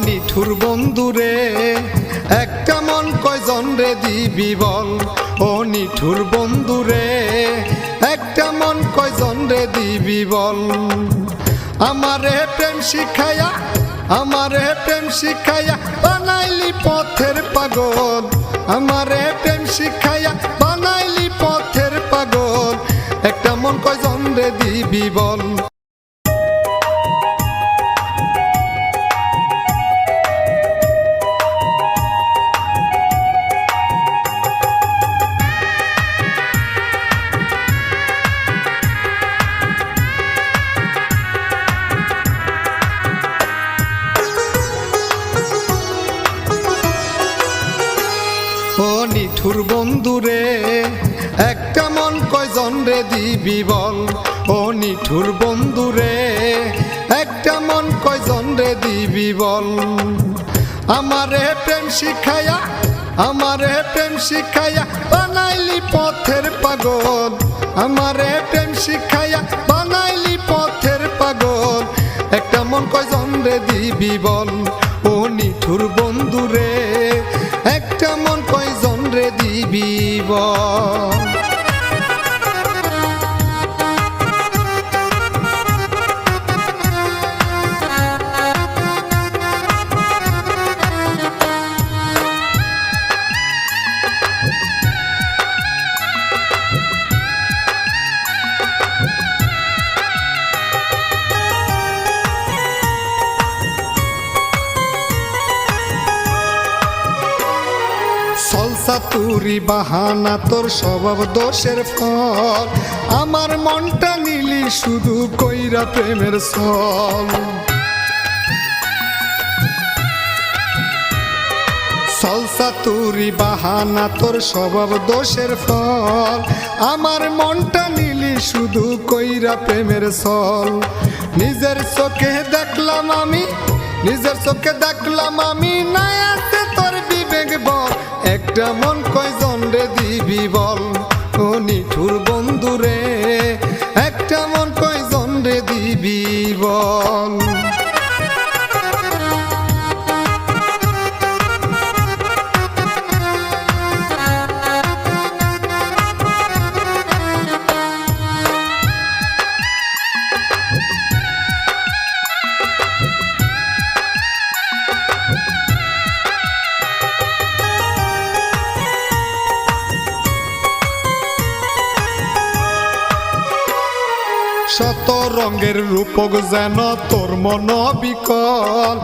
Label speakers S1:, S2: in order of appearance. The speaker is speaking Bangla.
S1: নিঠুর বন্ধুরে একটা মন কয়জন রে দিবি বল। ও নিঠুর বন্ধুরে একটা মন কয়জন রে দিবি বল। আমারে প্রেম শিখাইয়া আমারে প্রেম শিখাইয়া বানাইলি পথের পাগল। আমারে প্রেম শিখাইয়া বানাইলি পথের পাগল। একটা মন কয়জন রে দিবি বল। ও নিঠুর বন্ধুরে একটা মন কয়জন রে দিবি বল। ও নিঠুর বন্ধুরে একটা মন কয়জন রে দিবি বল। আমারে প্রেম শিখাইয়া আমারে প্রেম শিখাইয়া বানাইলি পথের পাগল। আমারে প্রেম শিখাইয়া বানাইলি পথের পাগল। একটা মন কয়জন রে দিবি বল। ও নিঠুর বন্ধুরে একটা মন কয়জন রে দিবি বল। তুরি বাহানা তোর স্বভাব দোষের ফল। আমার মনটা নিলি শুধু কইরা প্রেমের ছল। সলসা তুরি বাহানা তোর স্বভাব দোষের ফল। আমার মনটা নিলি শুধু কইরা প্রেমের ছল। নিজের চোখে দেখলাম আমি নিজের চোখে দেখলাম আমি নাই আছে তোর বিবেক বল। একটা মন কয়জন রে দিবি বল। ও নিঠুর বন্ধুরে একটা মন কয়জন রে দিবি বল। শত রঙের রূপক যেন তোর মন বিকল।